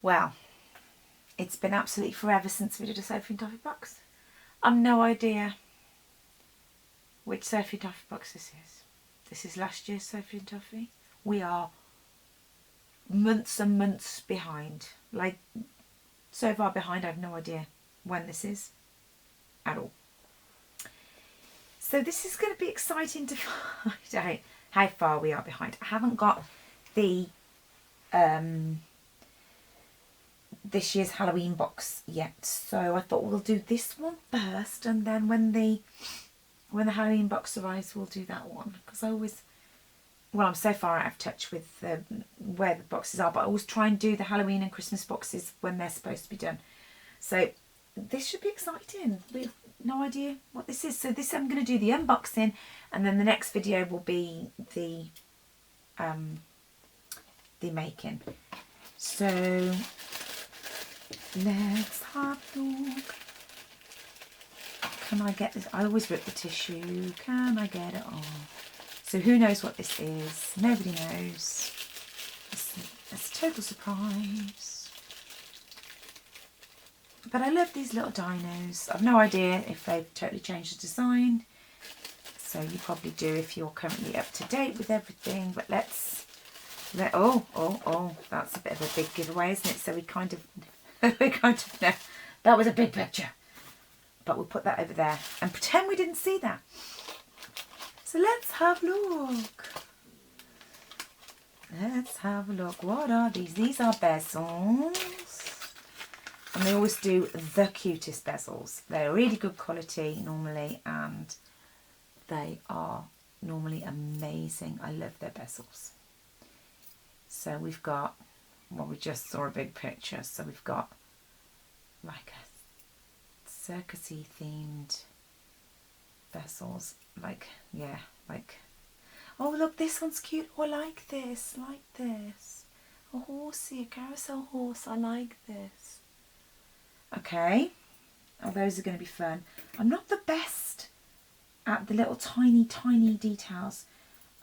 Well, it's been absolutely forever since we did a Sophie Toffee Box. I've no idea which Sophie Toffee Box this is. This is last year's Sophie and Toffee. We are months and months behind. Like, so far behind, I have no idea when this is at all. So this is going to be exciting to find out how far we are behind. I haven't got the this year's Halloween box yet, so I thought we'll do this one first, and then when the Halloween box arrives, we'll do that one, because I always, well, I'm so far out of touch with where the boxes are, but I always try and do the Halloween and Christmas boxes when they're supposed to be done. So this should be exciting. We have no idea what this is. So this, I'm going to do the unboxing, and then the next video will be the making. So let's have a look. Can I get this? I always rip the tissue. Can I get it on? So who knows what this is? Nobody knows. It's a total surprise. But I love these little dinos. I've no idea if they've totally changed the design. So you probably do if you're currently up to date with everything. But oh, that's a bit of a big giveaway, isn't it? So we kind of know that was a big picture. But we'll put that over there and pretend we didn't see that. So let's have a look. Let's have a look. What are these? These are bezels. And they always do the cutest bezels. They're really good quality normally, and they are normally amazing. I love their bezels. So we've got, well, we just saw a big picture. So we've got like a circusy themed bezels. Like, yeah, like, oh look, this one's cute. Oh, I like this, a horsey, a carousel horse. I like this. Okay, oh, those are going to be fun. I'm not the best at the little tiny details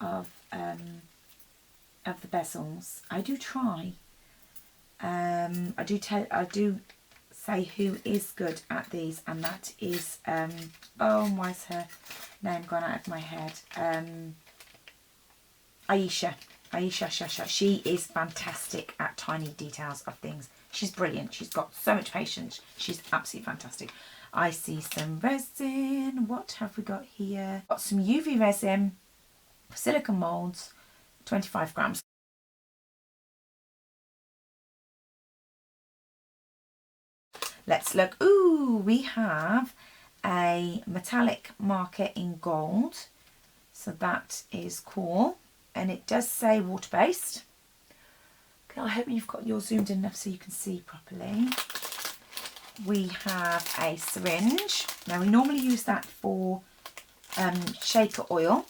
of the bezels. I do try. I do say who is good at these, and that is oh, why's her name gone out of my head? Aisha. She is fantastic at tiny details of things. She's brilliant. She's got so much patience. She's absolutely fantastic. I see some resin. What have we got here? Got some UV resin, silicone moulds, 25 grams. Let's look. Ooh, we have a metallic marker in gold. So that is cool. And it does say water-based. Okay, I hope you've got yours zoomed in enough so you can see properly. We have a syringe. Now we normally use that for shaker oil.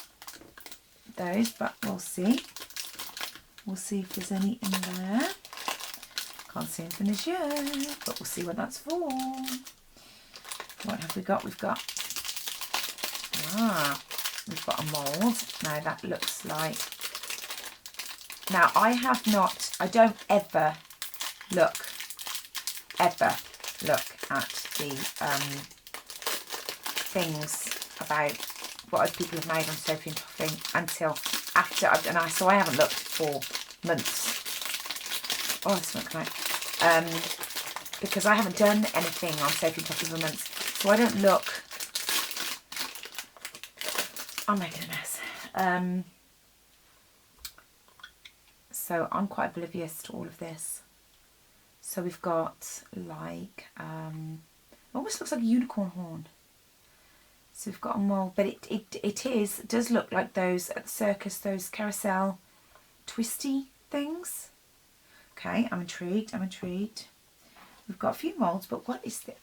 Those, but we'll see. We'll see if there's any in there. Can't see anything as yet, but we'll see what that's for. What have we got? We've got a mould. Now that looks like, now I don't ever look at the things about what other people have made on Sophie and Toffee until after I've done. So I haven't looked for months. Oh, it's not correct. Because I haven't done anything on Sophie and Toffee for months, so I don't look. I'm making a mess. So I'm quite oblivious to all of this. So we've got like, almost looks like a unicorn horn. So we've got a mould, but it does look like those at the circus, those carousel twisty things. Okay, I'm intrigued. We've got a few moulds, but what is this?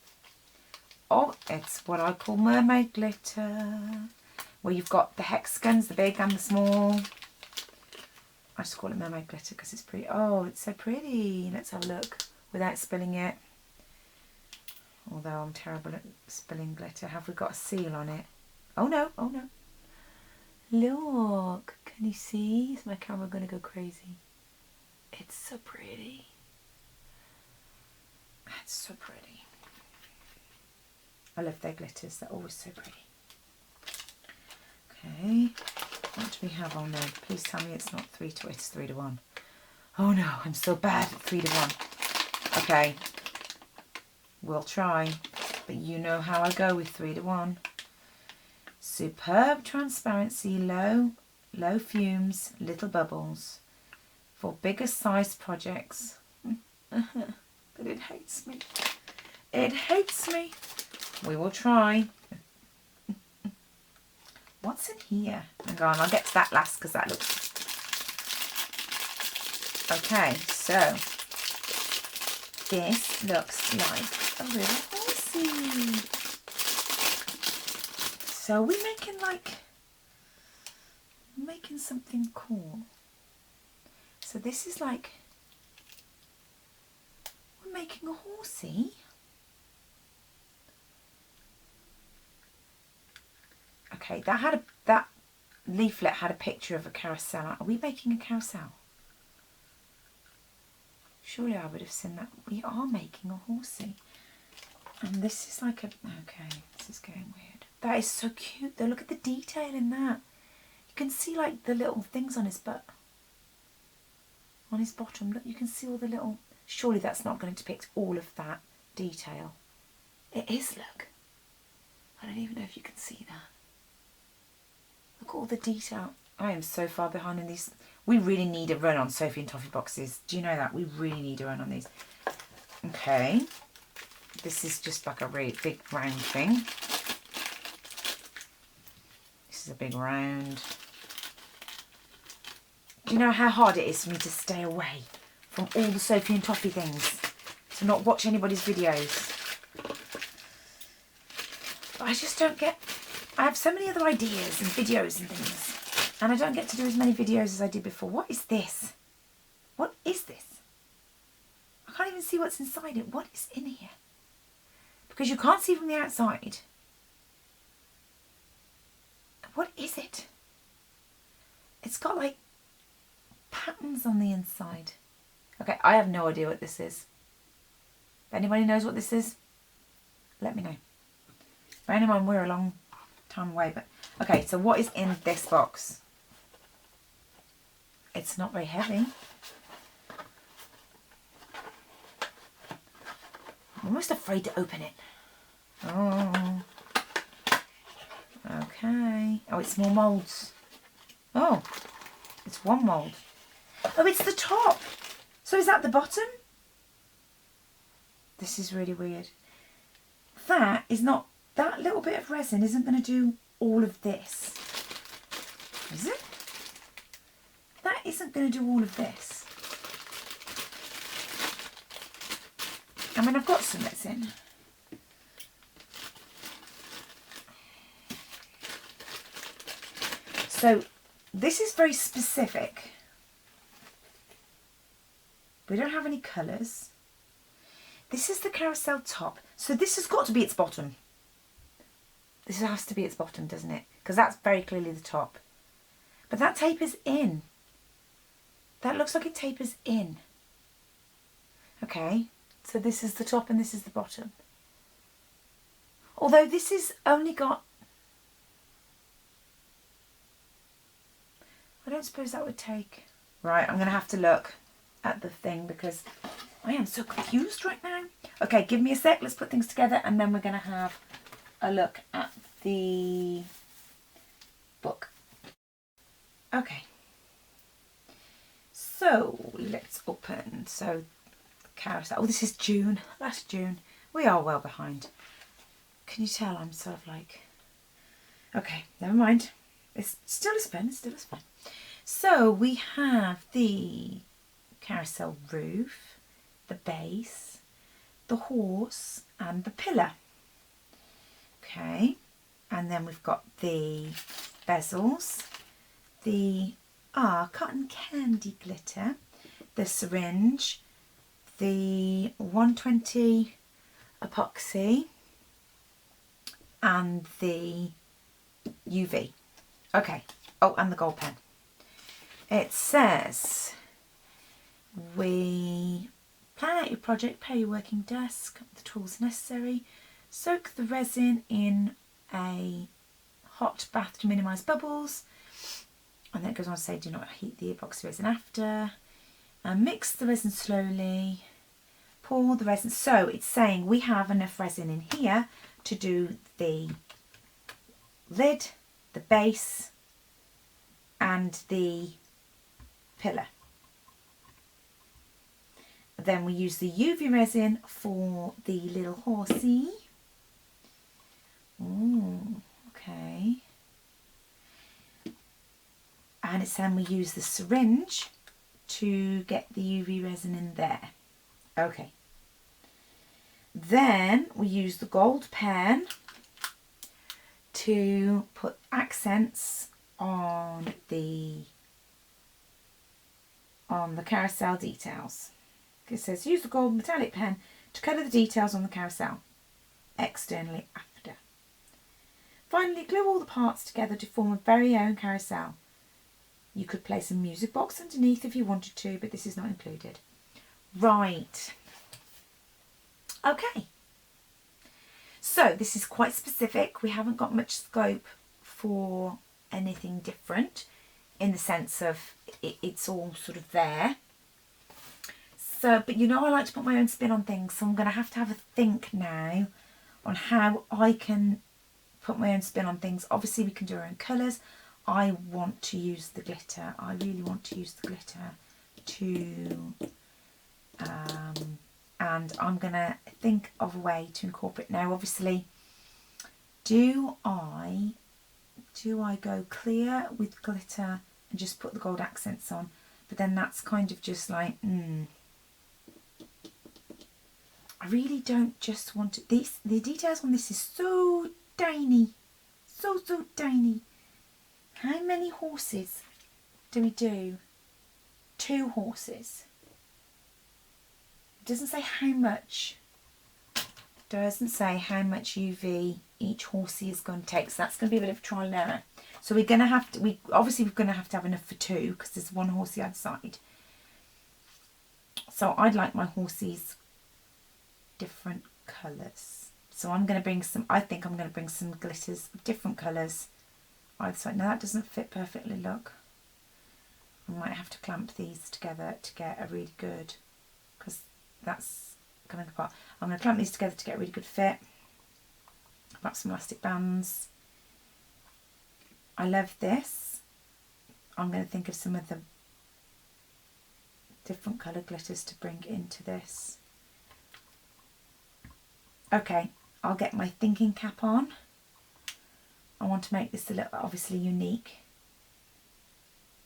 Oh, it's what I call mermaid glitter. Where you've got the hexagons, the big and the small. I just call it mermaid glitter because it's pretty. Oh, it's so pretty. Let's have a look without spilling it. Although I'm terrible at spilling glitter. Have we got a seal on it? Oh no, oh no. Look, can you see? Is my camera going to go crazy? It's so pretty. That's so pretty. I love their glitters, they're always so pretty. Okay, what do we have on there? Please tell me it's not 3 to 1, it's 3 to 1. Oh no, I'm so bad at 3 to 1. Okay, we'll try, but you know how I go with 3 to 1. Superb transparency, low fumes, little bubbles. For bigger sized projects. But it hates me. It hates me. We will try. What's in here? Hang on, I'll get to that last because that looks... Okay, so this looks like a little horsey. So we're making something cool. So this is like, we're making a horsey. Okay, that leaflet had a picture of a carousel. Are we making a carousel? Surely I would have seen that. We are making a horsey. And this is like a, okay, this is getting weird. That is so cute though. Look at the detail in that. You can see like the little things on his butt. On his bottom, look, you can see all the little... Surely that's not going to depict all of that detail. It is, look. I don't even know if you can see that. Look at all the detail. I am so far behind in these. We really need a run on Sophie and Toffee boxes. Do you know that? We really need a run on these. Okay. This is just like a really big round thing. This is a big round. Do you know how hard it is for me to stay away from all the Sophie and Toffee things? To not watch anybody's videos. But I just don't get... I have so many other ideas and videos and things. And I don't get to do as many videos as I did before. What is this? What is this? I can't even see what's inside it. What is in here? Because you can't see from the outside. What is it? It's got like patterns on the inside. Okay, I have no idea what this is. If anybody knows what this is, let me know. Bearing in mind we're a long time away, but okay, so what is in this box? It's not very heavy. I'm almost afraid to open it. Oh. Okay. Oh, it's more moulds. Oh, it's one mould. Oh, it's the top. So is that the bottom? This is really weird. That is not, that little bit of resin isn't going to do all of this. Is it? That isn't going to do all of this. I mean, I've got some resin. So this is very specific. We don't have any colours. This is the carousel top. So this has got to be its bottom. This has to be its bottom, doesn't it? Because that's very clearly the top. But that tapers in. That looks like it tapers in. Okay, so this is the top and this is the bottom. Although this is only got... I don't suppose that would take... Right, I'm going to have to look at the thing because I am so confused right now. Okay, give me a sec. Let's put things together and then we're going to have a look at the book. Okay. So let's open. So carousel. Oh, this is June. Last June. We are well behind. Can you tell I'm sort of like... Okay, never mind. It's still as fun. It's still as fun. So we have the carousel roof, the base, the horse and the pillar. Okay, and then we've got the bezels, the cotton candy glitter, the syringe, the 120 epoxy and the UV. Okay, oh, and the gold pen. It says we Plan out your project, prepare your working desk, the tools necessary, soak the resin in a hot bath to minimise bubbles, and then it goes on to say do not heat the epoxy resin after, and mix the resin slowly, pour the resin. So it's saying we have enough resin in here to do the lid, the base and the pillar. Then we use the UV resin for the little horsey. Ooh, okay. And it's then we use the syringe to get the UV resin in there. Okay. Then we use the gold pen to put accents on the carousel details. It says use the gold metallic pen to colour the details on the carousel externally after. Finally, glue all the parts together to form a very own carousel. You could place a music box underneath if you wanted to, but this is not included. Right. Okay. So this is quite specific. We haven't got much scope for anything different in the sense of it's all sort of there. So, but you know, I like to put my own spin on things, so I'm going to have a think now on how I can put my own spin on things. Obviously, we can do our own colours. I want to use the glitter. I really want to use the glitter to, and I'm going to think of a way to incorporate. Now, obviously, do I go clear with glitter and just put the gold accents on? But then that's kind of just like, I really don't just want to, the details on this is so tiny, so tiny. How many horses do we do? 2 horses. It doesn't say how much. Doesn't say how much UV each horsey is going to take. So that's going to be a bit of trial and error. So we're going to have to, obviously we're going to have enough for 2 because there's 1 horsey outside. So I'd like my horses different colours. So I'm going to bring some, I think I'm going to bring some glitters of different colours either side. Now that doesn't fit perfectly, look. I might have to clamp these together to get a really good, because that's coming apart. I'm going to clamp these together to get a really good fit. Wrap some elastic bands. I love this. I'm going to think of some of the different coloured glitters to bring into this. Okay, I'll get my thinking cap on. I want to make this a little obviously unique.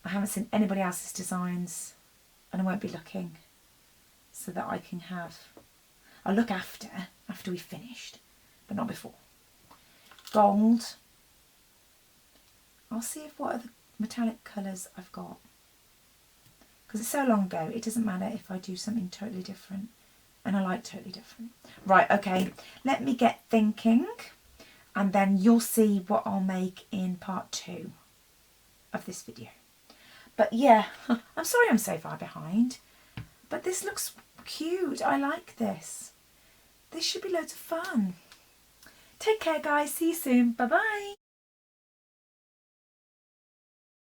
I haven't seen anybody else's designs and I won't be looking, so that I can have, I'll look after we've finished, but not before. Gold. I'll see if what other metallic colours I've got, because it's so long ago, it doesn't matter if I do something totally different, and I like totally different. Right, okay, let me get thinking, and then you'll see what I'll make in part 2 of this video. But yeah, I'm sorry I'm so far behind, but this looks cute. I like this. This should be loads of fun. Take care, guys. See you soon. Bye-bye.